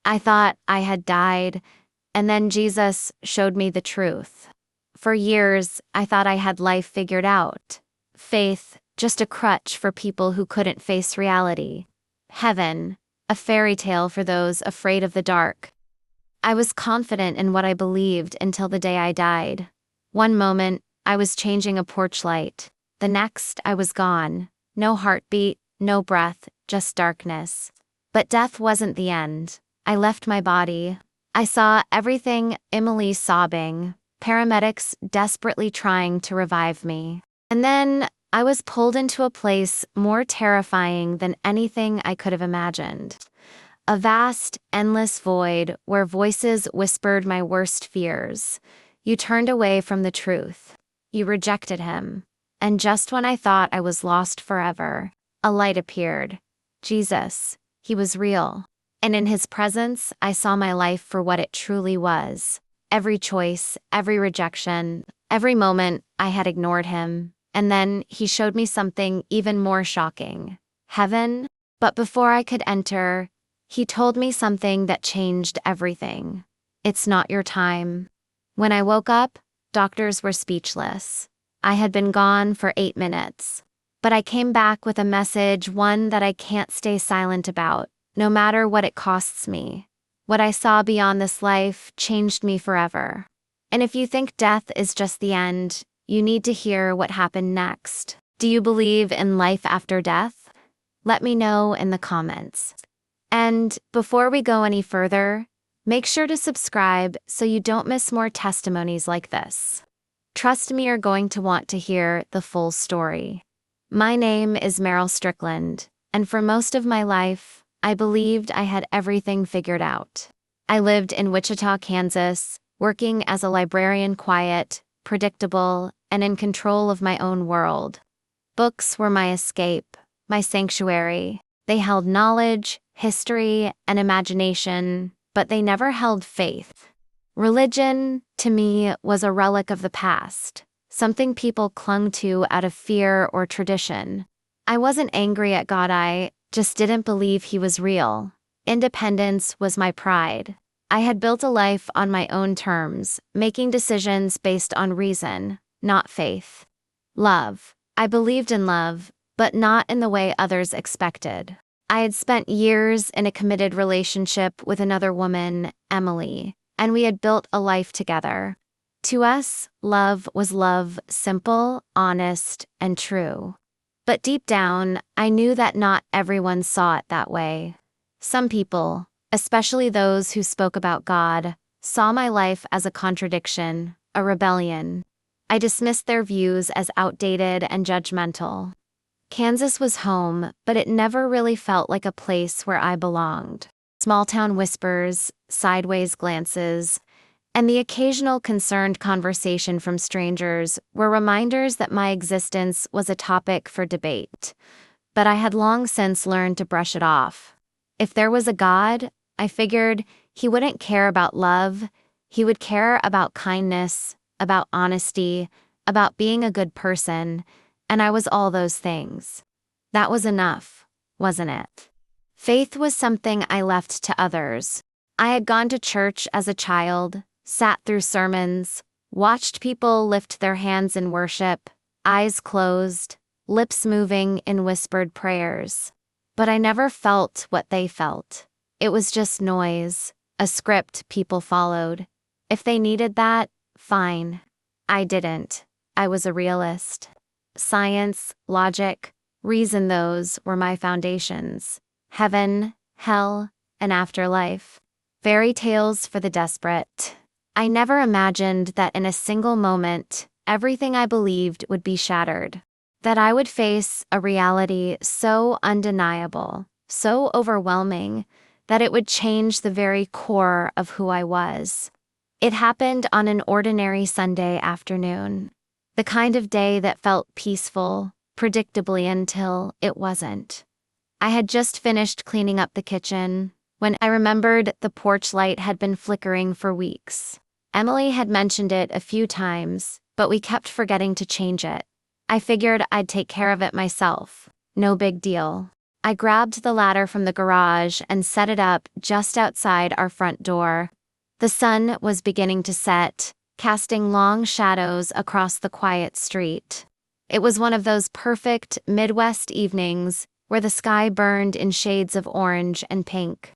I thought I had died, and then Jesus showed me the truth. For years, I thought I had life figured out. Faith, just a crutch for people who couldn't face reality. Heaven, a fairy tale for those afraid of the dark. I was confident in what I believed until the day I died. One moment, I was changing a porch light. The next, I was gone. No heartbeat, no breath, just darkness. But death wasn't the end. I left my body. I saw everything: Emily sobbing, paramedics desperately trying to revive me. And then I was pulled into a place more terrifying than anything I could have imagined. A vast, endless void where voices whispered my worst fears. You turned away from the truth. You rejected him. And just when I thought I was lost forever, a light appeared. Jesus. He was real. And in his presence, I saw my life for what it truly was. Every choice, every rejection, every moment I had ignored him. And then he showed me something even more shocking. Heaven. But before I could enter, he told me something that changed everything. It's not your time. When I woke up, doctors were speechless. I had been gone for 8 minutes. But I came back with a message, one that I can't stay silent about, no matter what it costs me. What I saw beyond this life changed me forever. And if you think death is just the end, you need to hear what happened next. Do you believe in life after death? Let me know in the comments. And before we go any further, make sure to subscribe so you don't miss more testimonies like this. Trust me, you're going to want to hear the full story. My name is Meryl Strickland, and for most of my life, I believed I had everything figured out. I lived in Wichita, Kansas, working as a librarian, quiet, predictable, and in control of my own world. Books were my escape, my sanctuary. They held knowledge, history, and imagination, but they never held faith. Religion, to me, was a relic of the past, something people clung to out of fear or tradition. I wasn't angry at God, I just didn't believe he was real. Independence was my pride. I had built a life on my own terms, making decisions based on reason, not faith. Love. I believed in love, but not in the way others expected. I had spent years in a committed relationship with another woman, Emily, and we had built a life together. To us, love was love, simple, honest, and true. But deep down, I knew that not everyone saw it that way. Some people, especially those who spoke about God, saw my life as a contradiction, a rebellion. I dismissed their views as outdated and judgmental. Kansas was home, but it never really felt like a place where I belonged. Small-town whispers, sideways glances, and the occasional concerned conversation from strangers were reminders that my existence was a topic for debate. But I had long since learned to brush it off. If there was a God, I figured he wouldn't care about love. He would care about kindness, about honesty, about being a good person, and I was all those things. That was enough, wasn't it? Faith was something I left to others. I had gone to church as a child, sat through sermons, watched people lift their hands in worship, eyes closed, lips moving in whispered prayers. But I never felt what they felt. It was just noise, a script people followed. If they needed that, fine. I didn't. I was a realist. Science, logic, reason, those were my foundations. Heaven, hell, an afterlife. Fairy tales for the desperate. I never imagined that in a single moment, everything I believed would be shattered. That I would face a reality so undeniable, so overwhelming, that it would change the very core of who I was. It happened on an ordinary Sunday afternoon. The kind of day that felt peaceful, predictably, until it wasn't. I had just finished cleaning up the kitchen when I remembered the porch light had been flickering for weeks. Emily had mentioned it a few times, but we kept forgetting to change it. I figured I'd take care of it myself. No big deal. I grabbed the ladder from the garage and set it up just outside our front door. The sun was beginning to set, casting long shadows across the quiet street. It was one of those perfect Midwest evenings where the sky burned in shades of orange and pink.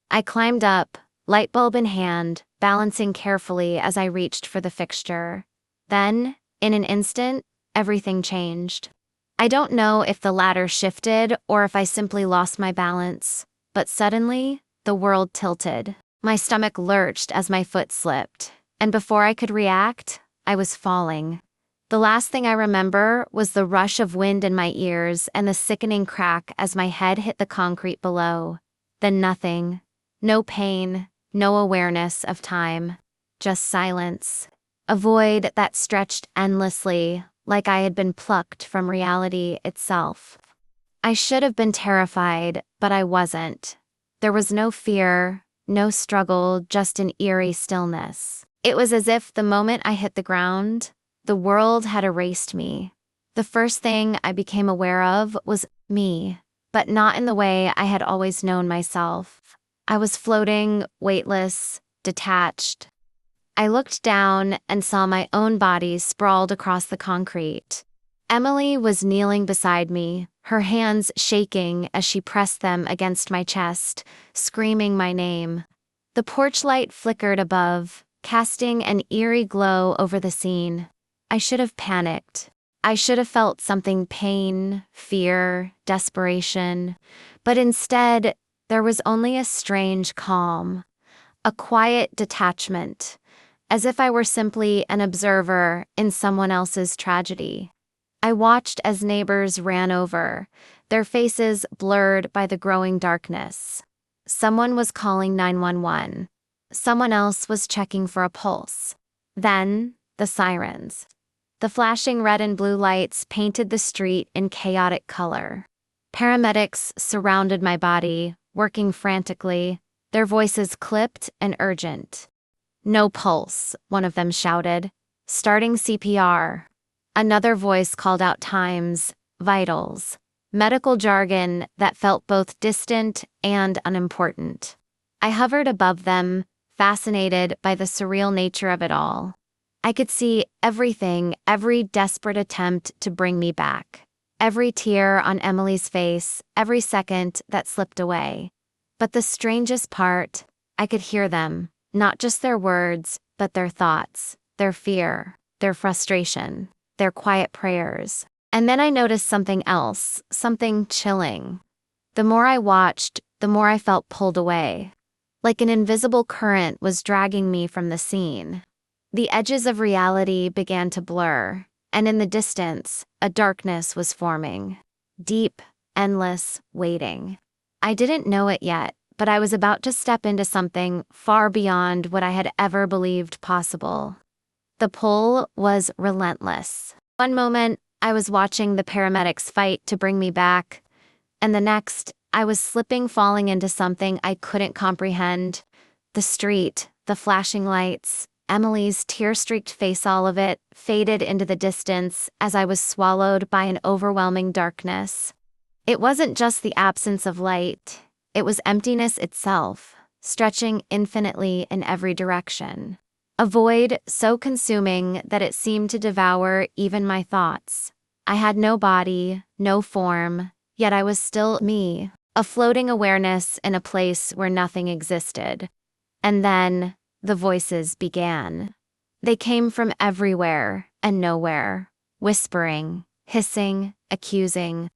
I climbed up, light bulb in hand, balancing carefully as I reached for the fixture. Then, in an instant, everything changed. I don't know if the ladder shifted or if I simply lost my balance, but suddenly, the world tilted. My stomach lurched as my foot slipped, and before I could react, I was falling. The last thing I remember was the rush of wind in my ears and the sickening crack as my head hit the concrete below. Then nothing. No pain, no awareness of time. Just silence. A void that stretched endlessly, like I had been plucked from reality itself. I should have been terrified, but I wasn't. There was no fear, no struggle, just an eerie stillness. It was as if the moment I hit the ground, the world had erased me. The first thing I became aware of was me, but not in the way I had always known myself. I was floating, weightless, detached. I looked down and saw my own body sprawled across the concrete. Emily was kneeling beside me, her hands shaking as she pressed them against my chest, screaming my name. The porch light flickered above, casting an eerie glow over the scene. I should have panicked. I should have felt something: pain, fear, desperation. But instead, there was only a strange calm, a quiet detachment, as if I were simply an observer in someone else's tragedy. I watched as neighbors ran over, their faces blurred by the growing darkness. Someone was calling 911. Someone else was checking for a pulse. Then, the sirens. The flashing red and blue lights painted the street in chaotic color. Paramedics surrounded my body, working frantically, their voices clipped and urgent. "No pulse," one of them shouted. "Starting CPR." Another voice called out times, vitals, medical jargon that felt both distant and unimportant. I hovered above them, fascinated by the surreal nature of it all. I could see everything, every desperate attempt to bring me back. Every tear on Emily's face, every second that slipped away. But the strangest part, I could hear them, not just their words, but their thoughts, their fear, their frustration, their quiet prayers. And then I noticed something else, something chilling. The more I watched, the more I felt pulled away. Like an invisible current was dragging me from the scene. The edges of reality began to blur, and in the distance, a darkness was forming. Deep, endless, waiting. I didn't know it yet, but I was about to step into something far beyond what I had ever believed possible. The pull was relentless. One moment, I was watching the paramedics fight to bring me back, and the next, I was falling into something I couldn't comprehend. The street, the flashing lights, Emily's tear-streaked face, all of it faded into the distance as I was swallowed by an overwhelming darkness. It wasn't just the absence of light, it was emptiness itself, stretching infinitely in every direction. A void so consuming that it seemed to devour even my thoughts. I had no body, no form, yet I was still me, a floating awareness in a place where nothing existed. And then, the voices began. They came from everywhere and nowhere, whispering, hissing, accusing.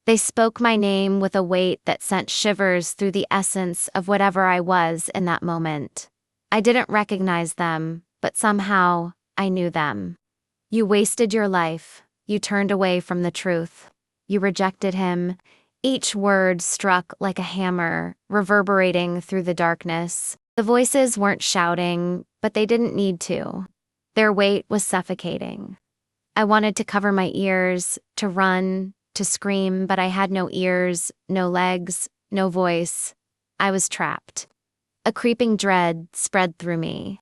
They spoke my name with a weight that sent shivers through the essence of whatever I was in that moment. I didn't recognize them, but somehow, I knew them. You wasted your life. You turned away from the truth. You rejected him. Each word struck like a hammer, reverberating through the darkness. The voices weren't shouting, but they didn't need to. Their weight was suffocating. I wanted to cover my ears, to run, to scream, but I had no ears, no legs, no voice. I was trapped. A creeping dread spread through me.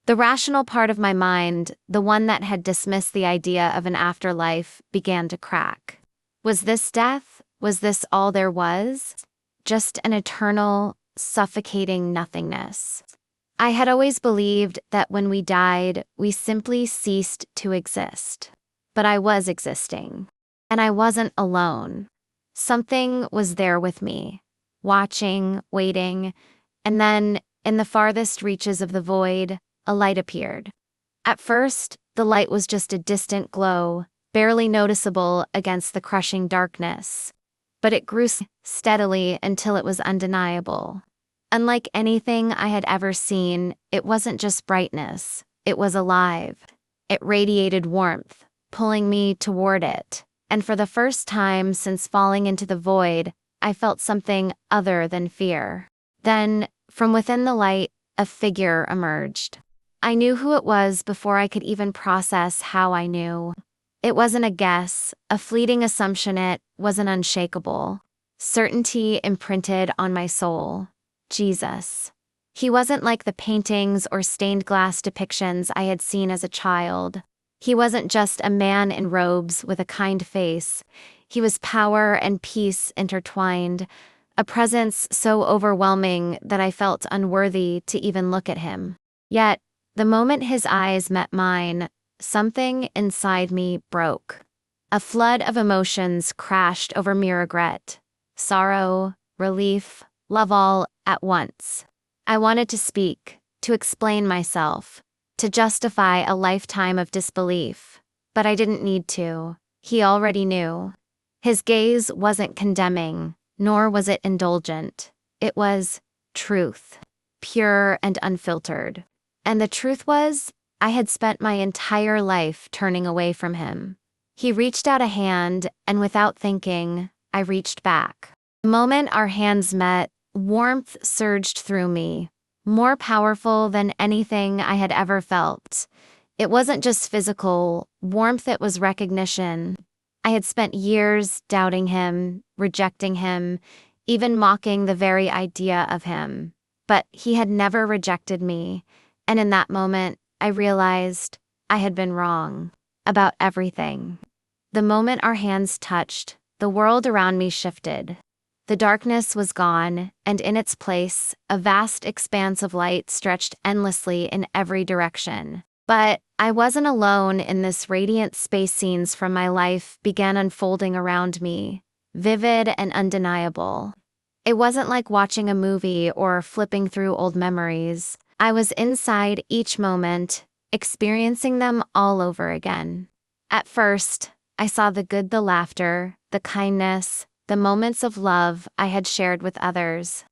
The rational part of my mind, the one that had dismissed the idea of an afterlife, began to crack. Was this death, Was this all there was? Just an eternal, suffocating nothingness. I had always believed that when we died, we simply ceased to exist. But I was existing. And I wasn't alone. Something was there with me, watching, waiting, and then, in the farthest reaches of the void, a light appeared. At first, the light was just a distant glow, barely noticeable against the crushing darkness. But it grew steadily until it was undeniable. Unlike anything I had ever seen, it wasn't just brightness, it was alive. It radiated warmth, pulling me toward it. And for the first time since falling into the void, I felt something other than fear. Then, from within the light, a figure emerged. I knew who it was before I could even process how I knew. It wasn't a guess, a fleeting assumption, it was an unshakable certainty imprinted on my soul. Jesus. He wasn't like the paintings or stained glass depictions I had seen as a child. He wasn't just a man in robes with a kind face. He was power and peace intertwined, a presence so overwhelming that I felt unworthy to even look at him. Yet, the moment his eyes met mine, something inside me broke. A flood of emotions crashed over me: regret, sorrow, relief, love, all at once. I wanted to speak, to explain myself, to justify a lifetime of disbelief. But I didn't need to. He already knew. His gaze wasn't condemning, nor was it indulgent. It was truth, pure and unfiltered. And the truth was, I had spent my entire life turning away from him. He reached out a hand, and without thinking, I reached back. The moment our hands met, warmth surged through me, more powerful than anything I had ever felt. It wasn't just physical warmth, it was recognition. I had spent years doubting him, rejecting him, even mocking the very idea of him. But he had never rejected me, and in that moment, I realized I had been wrong about everything. The moment our hands touched, the world around me shifted. The darkness was gone, and in its place, a vast expanse of light stretched endlessly in every direction. But I wasn't alone in this radiant space. Scenes from my life began unfolding around me, vivid and undeniable. It wasn't like watching a movie or flipping through old memories. I was inside each moment, experiencing them all over again. At first, I saw the good, the laughter, the kindness, the moments of love I had shared with others.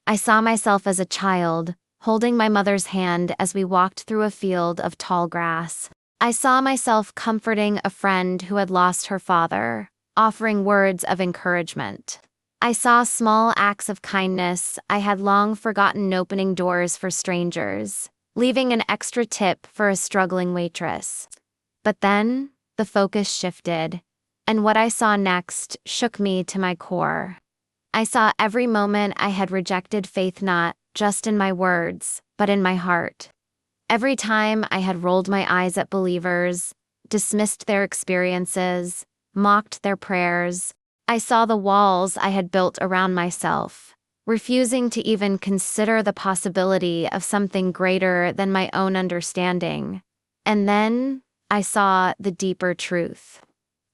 I saw myself as a child, holding my mother's hand as we walked through a field of tall grass. I saw myself comforting a friend who had lost her father, offering words of encouragement. I saw small acts of kindness I had long forgotten, opening doors for strangers, leaving an extra tip for a struggling waitress. But then, the focus shifted, and what I saw next shook me to my core. I saw every moment I had rejected faith, not just in my words, but in my heart. Every time I had rolled my eyes at believers, dismissed their experiences, mocked their prayers, I saw the walls I had built around myself, refusing to even consider the possibility of something greater than my own understanding. And then, I saw the deeper truth.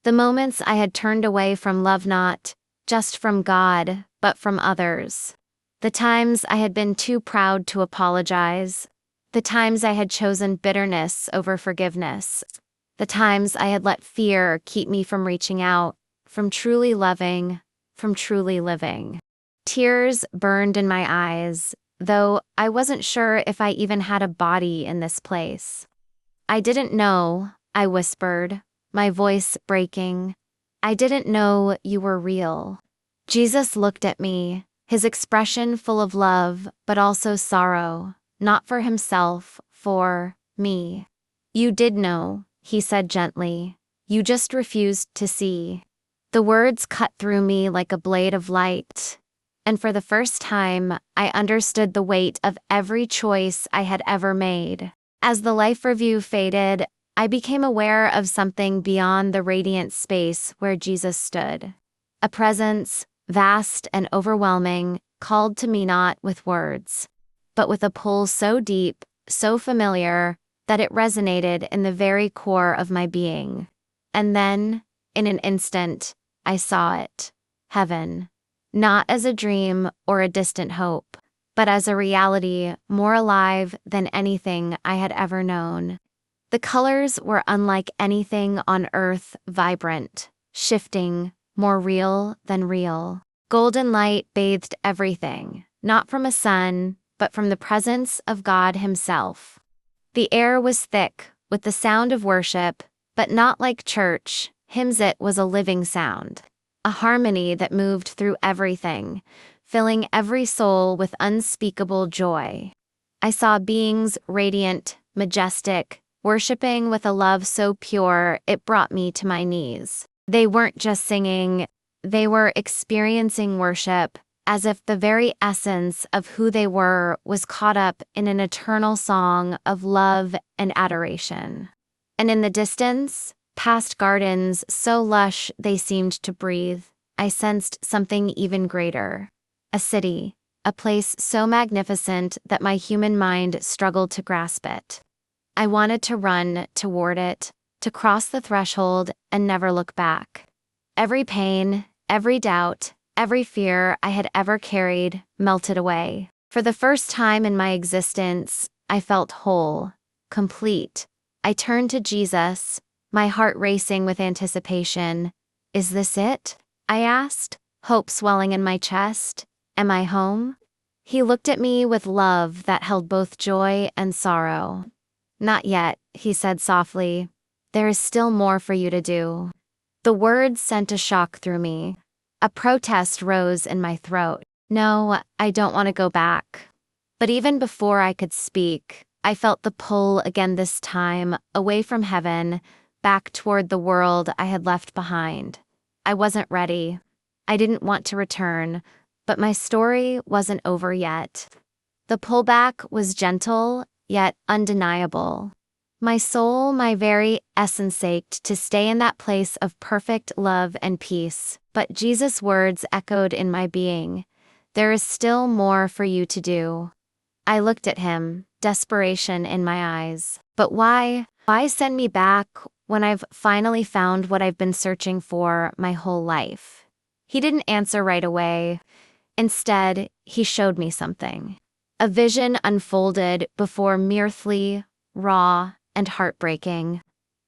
The moments I had turned away from love, not just from God, but from others. The times I had been too proud to apologize. The times I had chosen bitterness over forgiveness. The times I had let fear keep me from reaching out, from truly loving, from truly living. Tears burned in my eyes, though I wasn't sure if I even had a body in this place. I didn't know, I whispered, my voice breaking. I didn't know you were real. Jesus looked at me, his expression full of love, but also sorrow, not for himself, for me. You did know, he said gently. You just refused to see. The words cut through me like a blade of light. And for the first time, I understood the weight of every choice I had ever made. As the life review faded, I became aware of something beyond the radiant space where Jesus stood. A presence, vast and overwhelming, called to me not with words, but with a pull so deep, so familiar, that it resonated in the very core of my being. And then, in an instant, I saw it. Heaven. Not as a dream or a distant hope, but as a reality more alive than anything I had ever known. The colors were unlike anything on earth, vibrant, shifting, more real than real. Golden light bathed everything, not from a sun, but from the presence of God Himself. The air was thick, with the sound of worship, but not like church. Hymns, it was a living sound. A harmony that moved through everything, filling every soul with unspeakable joy. I saw beings radiant, majestic, worshiping with a love so pure it brought me to my knees. They weren't just singing, they were experiencing worship, as if the very essence of who they were was caught up in an eternal song of love and adoration. And in the distance, past gardens so lush they seemed to breathe, I sensed something even greater. A city, a place so magnificent that my human mind struggled to grasp it. I wanted to run toward it, to cross the threshold and never look back. Every pain, every doubt, every fear I had ever carried melted away. For the first time in my existence, I felt whole, complete. I turned to Jesus, my heart racing with anticipation. Is this it? I asked, hope swelling in my chest. Am I home? He looked at me with love that held both joy and sorrow. Not yet, he said softly. There is still more for you to do. The words sent a shock through me. A protest rose in my throat. No, I don't want to go back. But even before I could speak, I felt the pull again, this time, away from heaven, back toward the world I had left behind. I wasn't ready. I didn't want to return, but my story wasn't over yet. The pullback was gentle, yet undeniable. My soul, my very essence ached to stay in that place of perfect love and peace, but Jesus' words echoed in my being. There is still more for you to do. I looked at him, desperation in my eyes. But why? Why send me back when I've finally found what I've been searching for my whole life? He didn't answer right away. Instead, he showed me something. A vision unfolded before mirthfully, raw, and heartbreaking.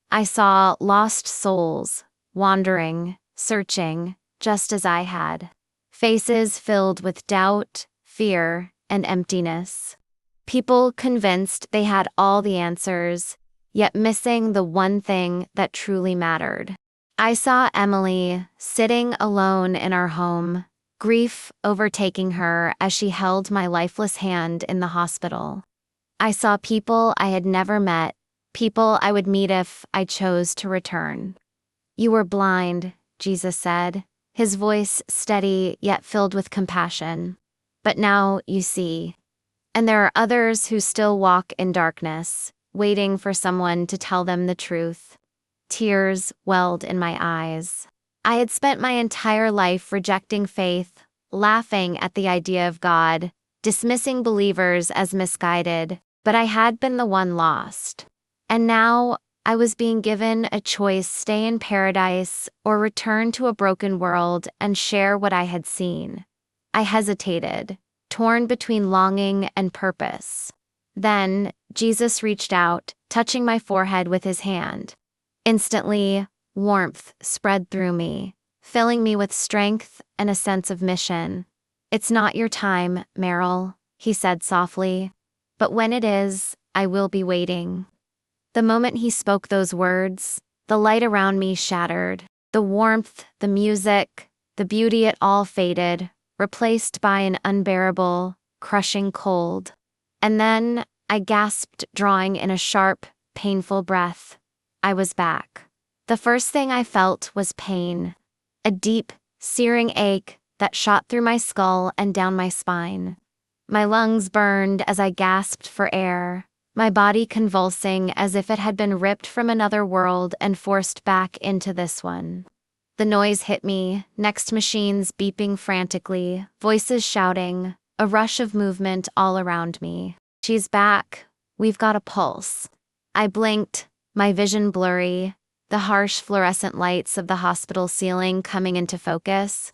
I saw lost souls, wandering, searching, just as I had. Faces filled with doubt, fear, and emptiness. People convinced they had all the answers, yet missing the one thing that truly mattered. I saw Emily sitting alone in our home, grief overtaking her as she held my lifeless hand in the hospital. I saw people I had never met, people I would meet if I chose to return. You were blind, Jesus said, his voice steady yet filled with compassion. But now you see. And there are others who still walk in darkness, waiting for someone to tell them the truth. Tears welled in my eyes. I had spent my entire life rejecting faith, laughing at the idea of God, dismissing believers as misguided, but I had been the one lost. And now, I was being given a choice: stay in paradise or return to a broken world and share what I had seen. I hesitated, torn between longing and purpose. Then, Jesus reached out, touching my forehead with his hand. Instantly, warmth spread through me, filling me with strength and a sense of mission. It's not your time, Meryl, he said softly. But when it is, I will be waiting. The moment he spoke those words, the light around me shattered. The warmth, the music, the beauty, it all faded, replaced by an unbearable, crushing cold. And then, I gasped, drawing in a sharp, painful breath. I was back. The first thing I felt was pain. A deep, searing ache that shot through my skull and down my spine. My lungs burned as I gasped for air, my body convulsing as if it had been ripped from another world and forced back into this one. The noise hit me, next machines beeping frantically, voices shouting, a rush of movement all around me. She's back. We've got a pulse. I blinked, my vision blurry, the harsh fluorescent lights of the hospital ceiling coming into focus.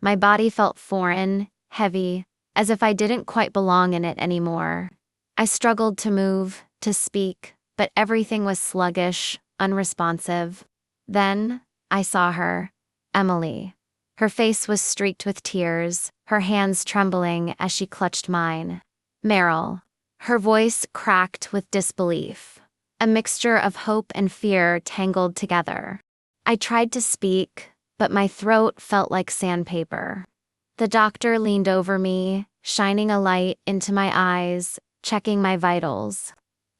My body felt foreign, heavy, as if I didn't quite belong in it anymore. I struggled to move, to speak, but everything was sluggish, unresponsive. Then, I saw her, Emily. Her face was streaked with tears, her hands trembling as she clutched mine. Meryl. Her voice cracked with disbelief. A mixture of hope and fear tangled together. I tried to speak, but my throat felt like sandpaper. The doctor leaned over me, shining a light into my eyes, checking my vitals.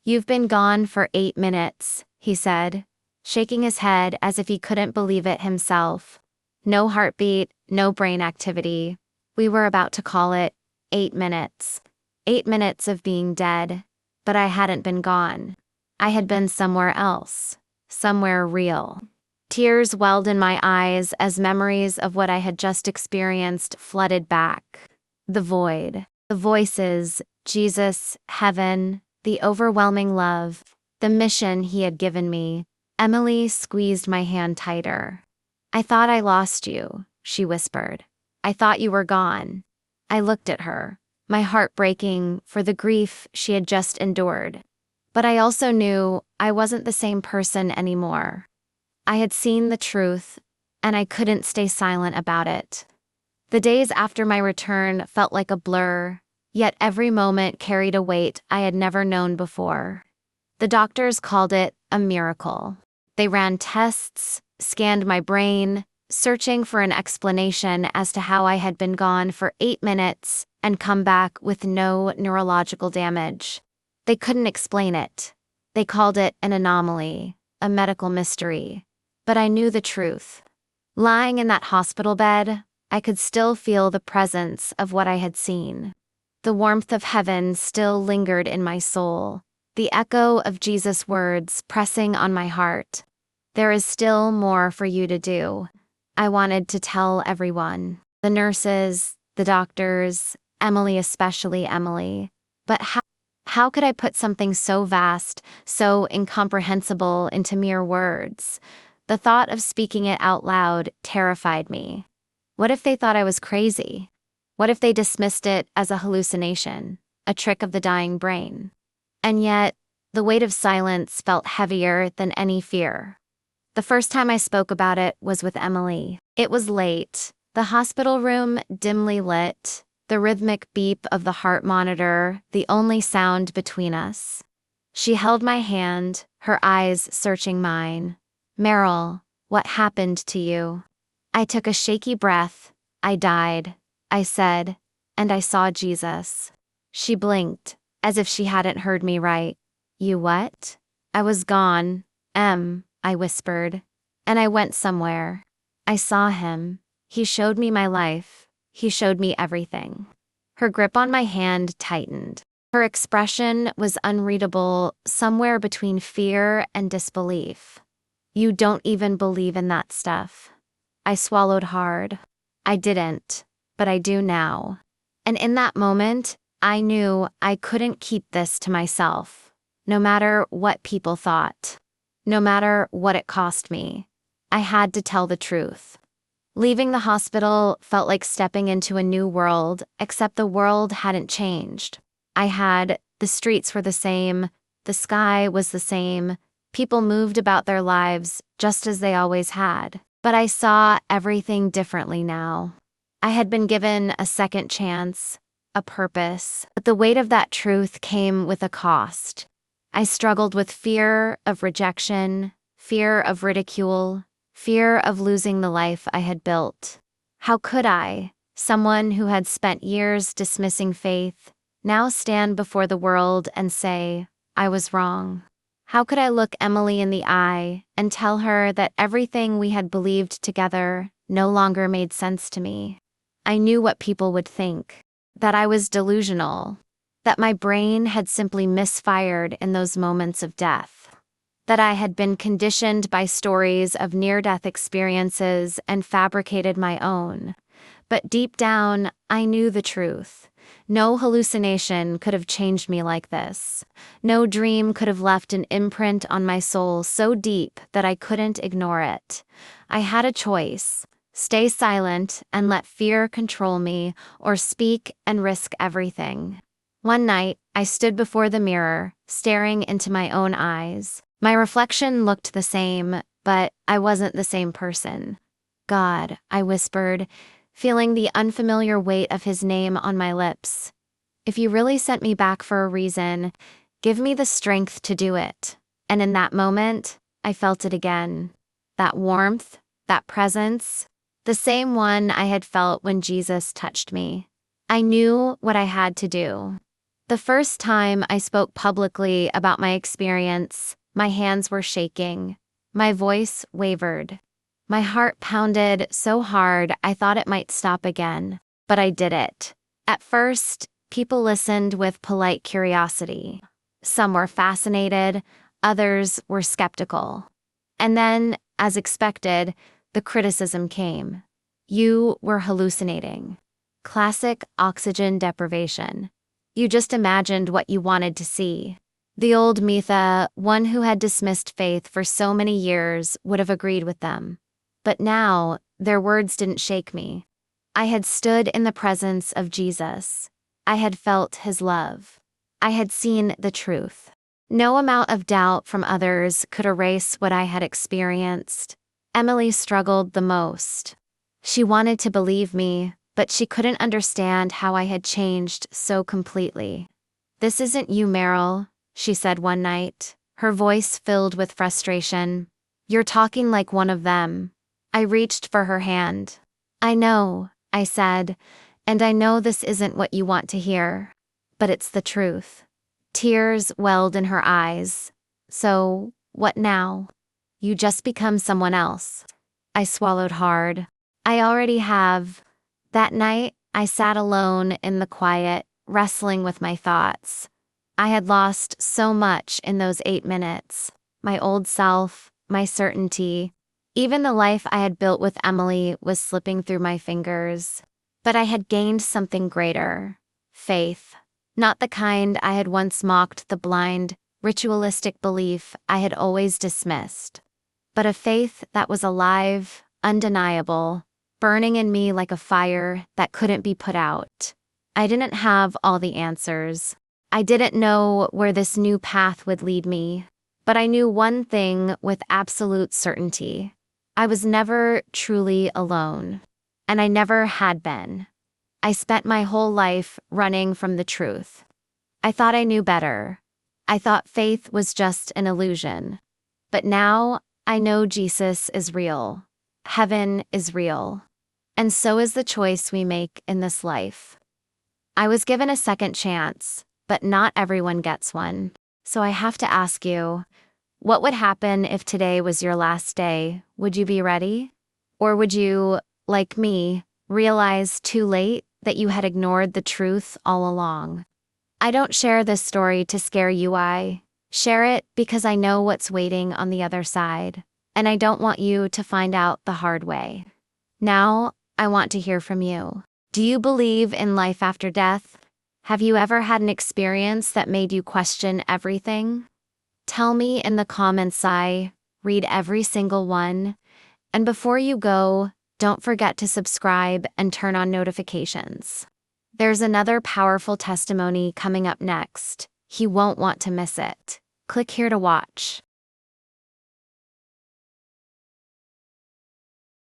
"You've been gone for 8 minutes," he said, shaking his head as if he couldn't believe it himself. No heartbeat, no brain activity. We were about to call it 8 minutes. 8 minutes of being dead, but I hadn't been gone. I had been somewhere else, somewhere real. Tears welled in my eyes as memories of what I had just experienced flooded back. The void, the voices, Jesus, heaven, the overwhelming love, the mission he had given me. Emily squeezed my hand tighter. "I thought I lost you," she whispered. "I thought you were gone." I looked at her, my heart breaking for the grief she had just endured. But I also knew I wasn't the same person anymore. I had seen the truth, and I couldn't stay silent about it. The days after my return felt like a blur, yet every moment carried a weight I had never known before. The doctors called it a miracle. They ran tests, scanned my brain, searching for an explanation as to how I had been gone for 8 minutes and come back with no neurological damage. They couldn't explain it. They called it an anomaly, a medical mystery. But I knew the truth. Lying in that hospital bed, I could still feel the presence of what I had seen. The warmth of heaven still lingered in my soul, the echo of Jesus' words pressing on my heart. "There is still more for you to do." I wanted to tell everyone, the nurses, the doctors, Emily, especially Emily. But how could I put something so vast, so incomprehensible into mere words? The thought of speaking it out loud terrified me. What if they thought I was crazy? What if they dismissed it as a hallucination, a trick of the dying brain? And yet, the weight of silence felt heavier than any fear. The first time I spoke about it was with Emily. It was late, the hospital room dimly lit, the rhythmic beep of the heart monitor the only sound between us. She held my hand, her eyes searching mine. "Meryl, what happened to you?" I took a shaky breath. "I died," I said, "and I saw Jesus." She blinked, as if she hadn't heard me right. "You what?" "I was gone, I whispered. "And I went somewhere. I saw him. He showed me my life. He showed me everything." Her grip on my hand tightened. Her expression was unreadable, somewhere between fear and disbelief. "You don't even believe in that stuff." I swallowed hard. I didn't, but I do now. And in that moment, I knew I couldn't keep this to myself, no matter what people thought. No matter what it cost me, I had to tell the truth. Leaving the hospital felt like stepping into a new world, except the world hadn't changed. The streets were the same, the sky was the same, people moved about their lives just as they always had. But I saw everything differently now. I had been given a second chance, a purpose, but the weight of that truth came with a cost. I struggled with fear of rejection, fear of ridicule, fear of losing the life I had built. How could I, someone who had spent years dismissing faith, now stand before the world and say, I was wrong? How could I look Emily in the eye and tell her that everything we had believed together no longer made sense to me? I knew what people would think, that I was delusional, that my brain had simply misfired in those moments of death. that I had been conditioned by stories of near-death experiences and fabricated my own. But deep down, I knew the truth. No hallucination could have changed me like this. No dream could have left an imprint on my soul so deep that I couldn't ignore it. I had a choice: stay silent and let fear control me, or speak and risk everything. One night, I stood before the mirror, staring into my own eyes. My reflection looked the same, but I wasn't the same person. "God," I whispered, feeling the unfamiliar weight of his name on my lips. "If you really sent me back for a reason, give me the strength to do it." And in that moment, I felt it again. That warmth, that presence, the same one I had felt when Jesus touched me. I knew what I had to do. The first time I spoke publicly about my experience, my hands were shaking. My voice wavered. My heart pounded so hard I thought it might stop again. But I did it. At first, people listened with polite curiosity. Some were fascinated, others were skeptical. And then, as expected, the criticism came. "You were hallucinating. Classic oxygen deprivation. You just imagined what you wanted to see." The old Mitha, one who had dismissed faith for so many years, would have agreed with them. But now, their words didn't shake me. I had stood in the presence of Jesus. I had felt his love. I had seen the truth. No amount of doubt from others could erase what I had experienced. Emily struggled the most. She wanted to believe me, but she couldn't understand how I had changed so completely. "This isn't you, Meryl," she said one night, her voice filled with frustration. "You're talking like one of them." I reached for her hand. "I know," I said, "and I know this isn't what you want to hear. But it's the truth." Tears welled in her eyes. "So, what now?" "You just become someone else." I swallowed hard. "I already have." That night, I sat alone in the quiet, wrestling with my thoughts. I had lost so much in those 8 minutes. My old self, my certainty. Even the life I had built with Emily was slipping through my fingers. But I had gained something greater. Faith. Not the kind I had once mocked, the blind, ritualistic belief I had always dismissed. But a faith that was alive, undeniable, burning in me like a fire that couldn't be put out. I didn't have all the answers. I didn't know where this new path would lead me. But I knew one thing with absolute certainty. I was never truly alone. And I never had been. I spent my whole life running from the truth. I thought I knew better. I thought faith was just an illusion. But now, I know Jesus is real. Heaven is real. And so is the choice we make in this life. I was given a second chance, but not everyone gets one. So I have to ask you, what would happen if today was your last day? Would you be ready? Or would you, like me, realize too late that you had ignored the truth all along? I don't share this story to scare you. I share it because I know what's waiting on the other side, and I don't want you to find out the hard way. Now, I want to hear from you. Do you believe in life after death? Have you ever had an experience that made you question everything? Tell me in the comments. I read every single one. And before you go, don't forget to subscribe and turn on notifications. There's another powerful testimony coming up next. You won't want to miss it. Click here to watch.